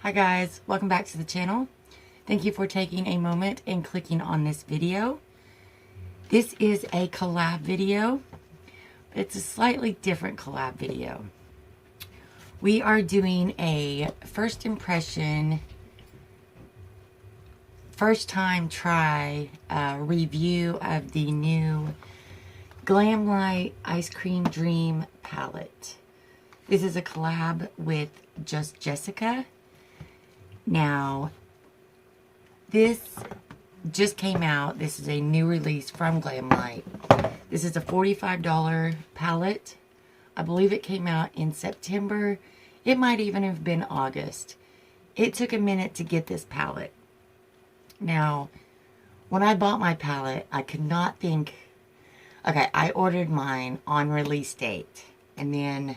Hi guys, welcome back to the channel. Thank you for taking a moment and clicking on this video. This is a collab video, but it's a slightly different collab video. We are doing a first impression, first time try review of the new Glamlite Ice Cream Dream palette. This is a collab with Just Jessica. Now, this just came out. This is a new release from Glamlite. This is a $45 palette. I believe it came out in September. It might even have been August. It took a minute to get this palette. Now, when I bought my palette, I could not think... Okay, I ordered mine on release date. And then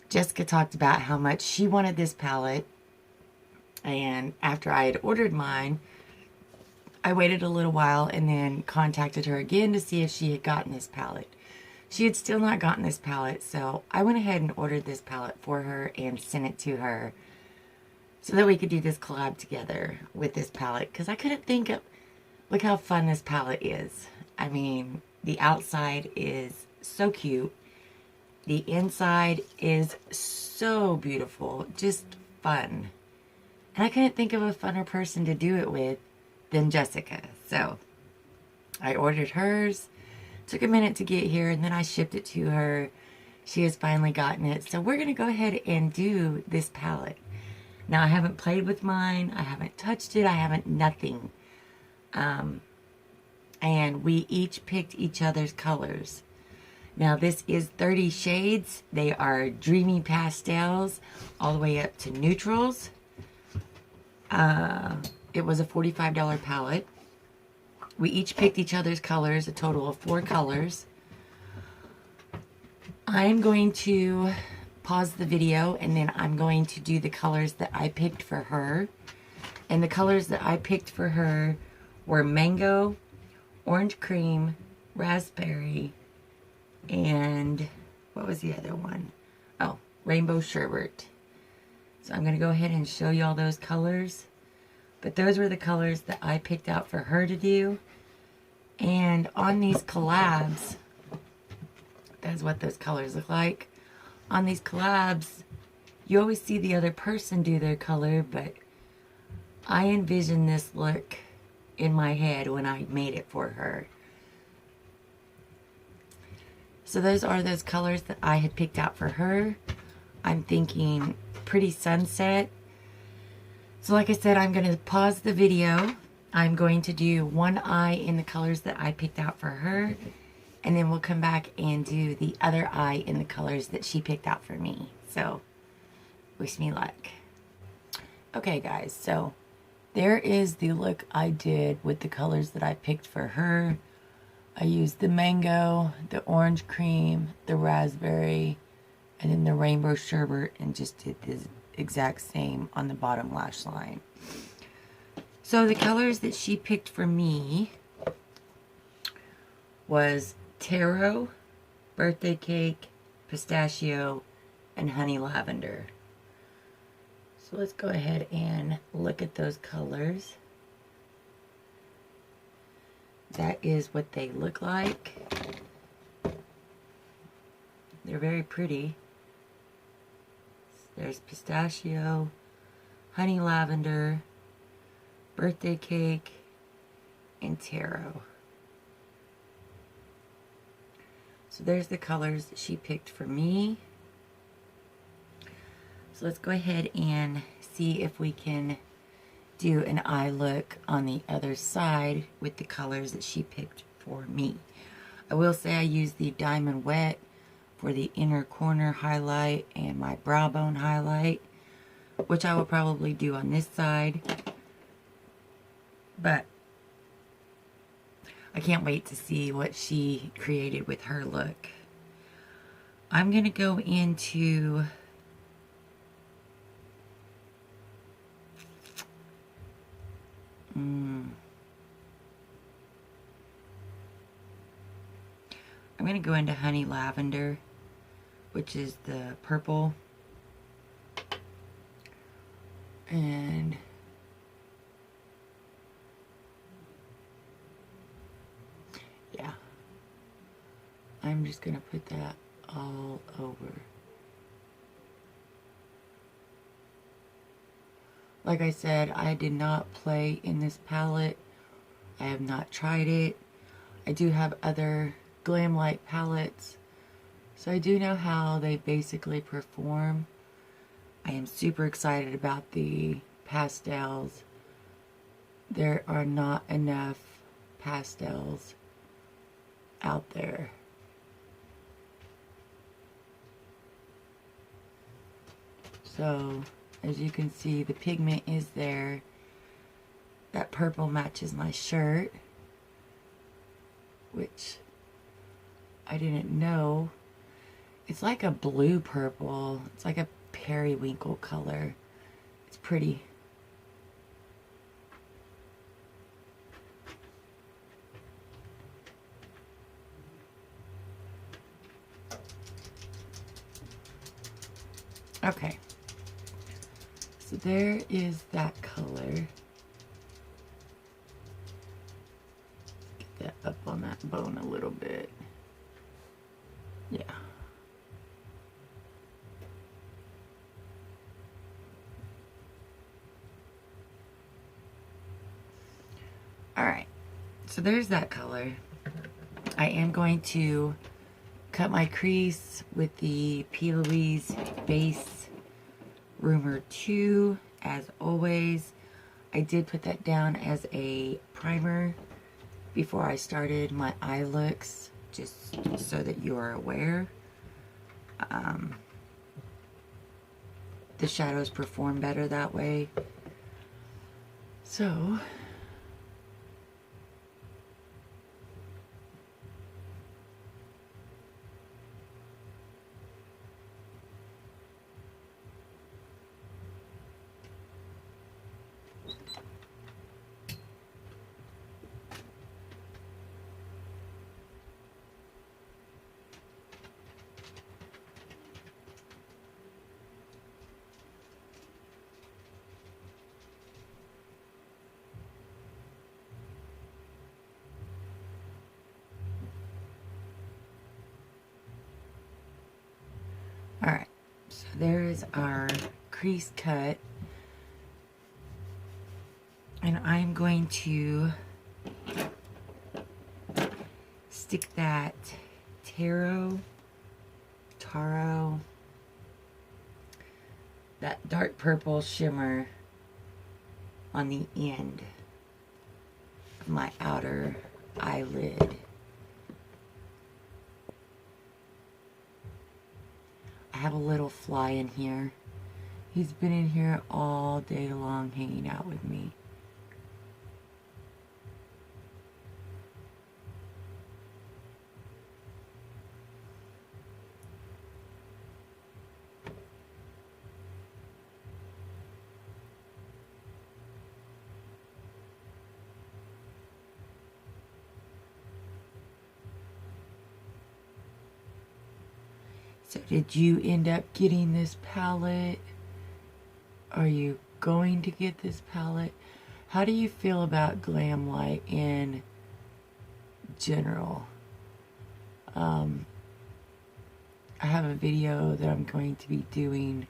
Jessica talked about how much she wanted this palette. And after I had ordered mine, I waited a little while and then contacted her again to see if she had gotten this palette. She had still not gotten this palette, so I went ahead and ordered this palette for her and sent it to her so that we could do this collab together with this palette. Because I couldn't think of... Look how fun this palette is. I mean, the outside is so cute. The inside is so beautiful. Just fun. And I couldn't think of a funner person to do it with than Jessica. So, I ordered hers. Took a minute to get here, and then I shipped it to her. She has finally gotten it. So, we're going to go ahead and do this palette. Now, I haven't played with mine. I haven't touched it. I haven't nothing. And we each picked each other's colors. Now, this is 30 shades. They are dreamy pastels all the way up to neutrals. It was a $45 palette. We each picked each other's colors, a total of 4 colors. I'm going to pause the video and then I'm going to do the colors that I picked for her. And the colors that I picked for her were mango, orange cream, raspberry, and what was the other one? Oh, rainbow sherbet. So I'm going to go ahead and show you all those colors. But those were the colors that I picked out for her to do. And on these collabs, that's what those colors look like. On these collabs, you always see the other person do their color, but I envisioned this look in my head when I made it for her. So those are those colors that I had picked out for her. I'm thinking pretty sunset. So like I said, I'm going to pause the video. I'm going to do one eye in the colors that I picked out for her. And then we'll come back and do the other eye in the colors that she picked out for me. So, wish me luck. Okay guys, so there is the look I did with the colors that I picked for her. I used the mango, the orange cream, the raspberry, and then the rainbow sherbet, and just did the exact same on the bottom lash line. So the colors that she picked for me was taro, birthday cake, pistachio, and honey lavender. So let's go ahead and look at those colors. That is what they look like. They're very pretty. There's pistachio, honey lavender, birthday cake, and taro. So there's the colors that she picked for me. So let's go ahead and see if we can do an eye look on the other side with the colors that she picked for me. I will say I used the Diamond Wet for the inner corner highlight and my brow bone highlight, which I will probably do on this side. But I can't wait to see what she created with her look. I'm going to go into I'm going to go into honey lavender, which is the purple. And yeah, I'm just gonna put that all over. Like I said, I did not play in this palette. I have not tried it. I do have other Glamlite palettes, so I do know how they basically perform. I am super excited about the pastels. There are not enough pastels out there. So, as you can see, the pigment is there. That purple matches my shirt, which I didn't know. It's like a blue purple. It's like a periwinkle color. It's pretty. Okay. So there is that color. Get that up on that bone a little bit. Yeah. Alright, so there's that color. I am going to cut my crease with the P. Louise Base Rumor 2, as always. I did put that down as a primer before I started my eye looks, just so that you are aware. The shadows perform better that way. So, alright, so there is our crease cut. And I'm going to stick that taro, that dark purple shimmer on the end of my outer eyelid. I have a little fly in here. He's been in here all day long hanging out with me. So did you end up getting this palette? Are you going to get this palette? How do you feel about Glamlite in general? I have a video that I'm going to be doing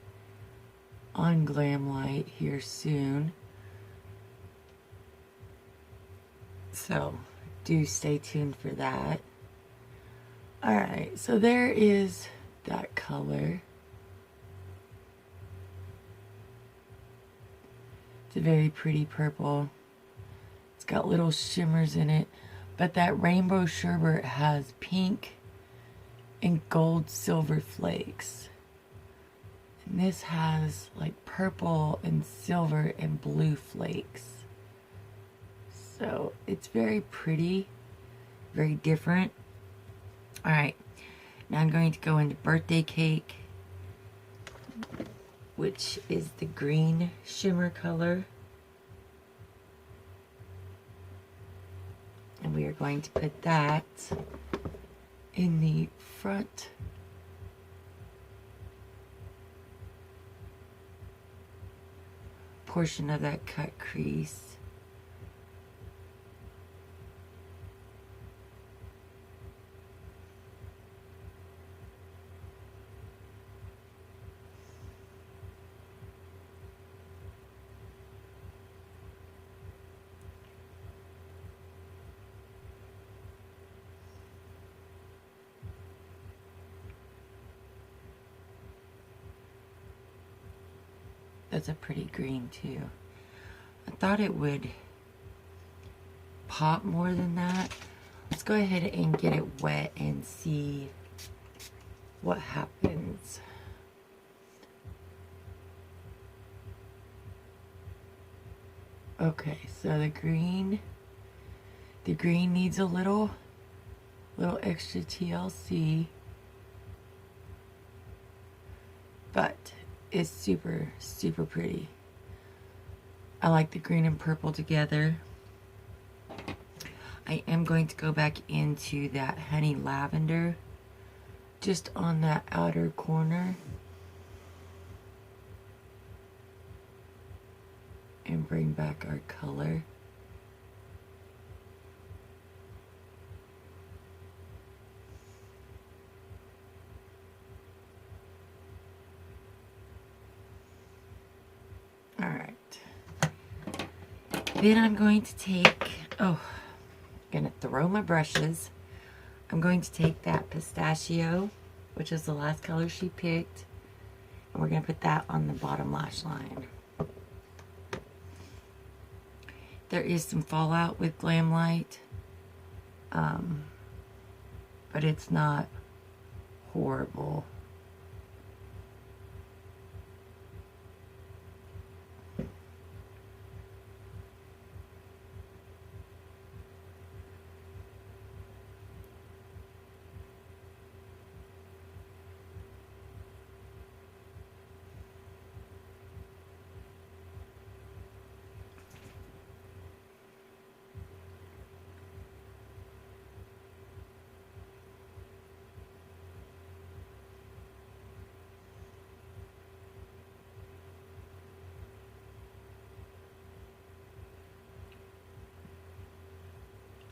on Glamlite here soon. So do stay tuned for that. Alright, so there is that color. It's a very pretty purple. It's got little shimmers in it, but that rainbow sherbet has pink and gold silver flakes. And this has like purple and silver and blue flakes. So it's very pretty, very different. Alright. Now I'm going to go into Birthday Cake, which is the green shimmer color. And we are going to put that in the front portion of that cut crease. That's a pretty green too. I thought it would pop more than that. Let's go ahead and get it wet and see what happens. Okay, so the green needs a little extra TLC, but it's super, super pretty. I like the green and purple together. I am going to go back into that honey lavender just on that outer corner and bring back our color. All right. Then I'm going to take, I'm gonna throw my brushes. I'm going to take that pistachio, which is the last color she picked, and we're gonna put that on the bottom lash line. There is some fallout with Glamlite, but it's not horrible.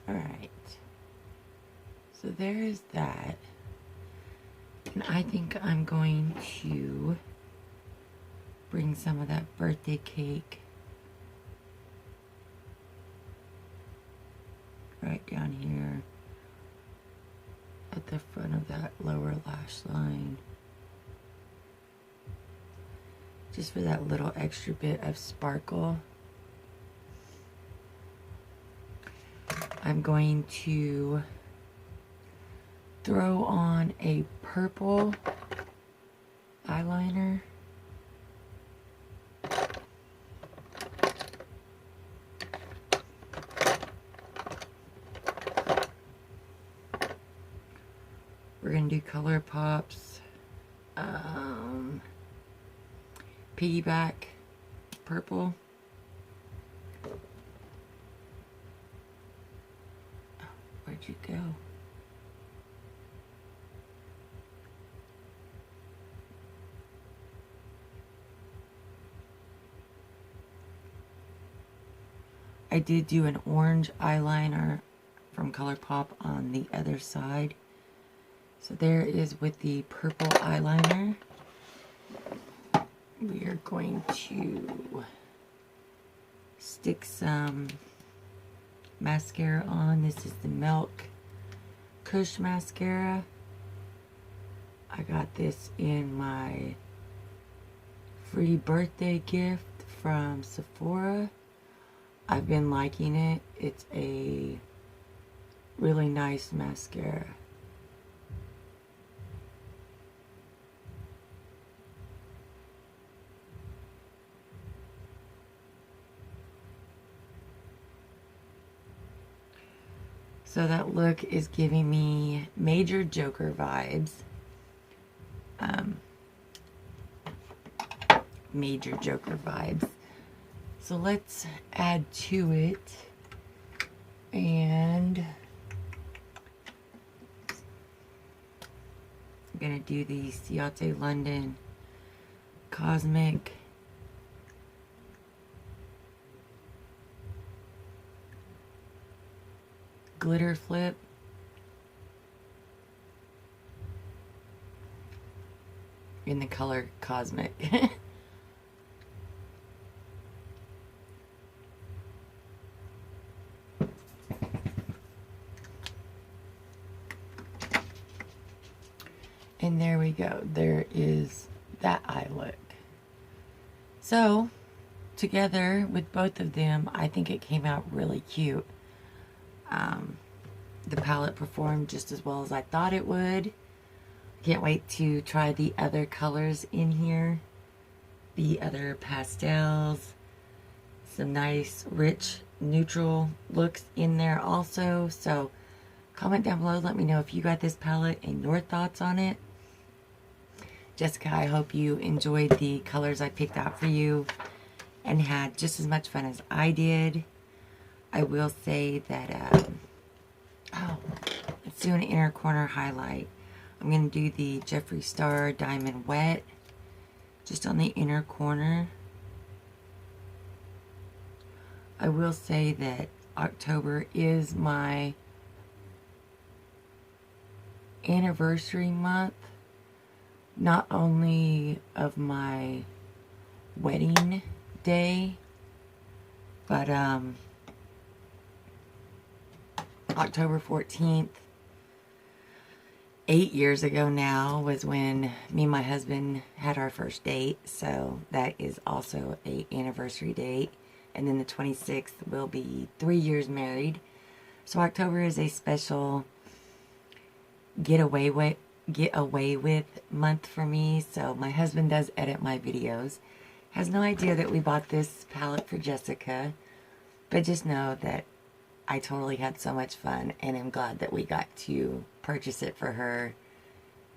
Alright, so there's that, and I think I'm going to bring some of that birthday cake right down here at the front of that lower lash line, just for that little extra bit of sparkle. I'm going to throw on a purple eyeliner. We're going to do Color Pop's piggyback purple. Where'd you go? I did do an orange eyeliner from ColourPop on the other side. So there is with the purple eyeliner. We are going to stick some mascara on. This is the Milk Kush mascara. I got this in my free birthday gift from Sephora. I've been liking it. It's a really nice mascara. So that look is giving me major Joker vibes. Major Joker vibes. So let's add to it. And I'm going to do the Ciate London Cosmic glitter flip. In the color Cosmic. And there we go. There is that eye look. So, together with both of them, I think it came out really cute. The palette performed just as well as I thought it would. Can't wait to try the other colors in here. The other pastels. Some nice, rich, neutral looks in there also. So, comment down below. Let me know if you got this palette and your thoughts on it. Jessica, I hope you enjoyed the colors I picked out for you and had just as much fun as I did. I will say that, let's do an inner corner highlight. I'm going to do the Jeffree Star Diamond Wet just on the inner corner. I will say that October is my anniversary month. Not only of my wedding day, but October 14th, 8 years ago now, was when me and my husband had our first date. So that is also a anniversary date. And then the 26th will be 3 years married. So October is a special get away with month for me. So my husband does edit my videos. Has no idea that we bought this palette for Jessica, but just know that I totally had so much fun and am glad that we got to purchase it for her,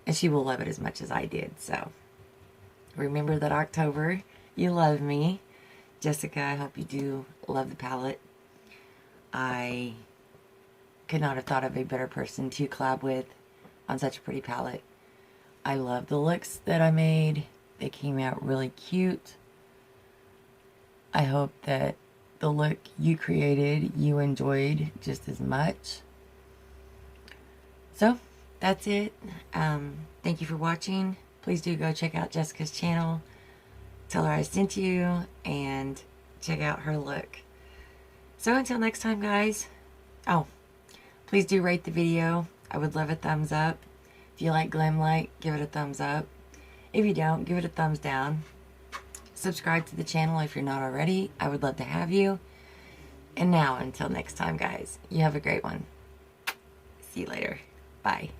and she will love it as much as I did. So remember that October, you love me. Jessica, I hope you do love the palette. I could not have thought of a better person to collab with on such a pretty palette. I love the looks that I made. They came out really cute. I hope that the look you created, you enjoyed just as much. So, that's it. Thank you for watching. Please do go check out Jessica's channel. Tell her I sent you and check out her look. So, until next time, guys. Oh, please do rate the video. I would love a thumbs up. If you like Glamlite, give it a thumbs up. If you don't, give it a thumbs down. Subscribe to the channel if you're not already. I would love to have you. And now, until next time, guys, you have a great one. See you later. Bye.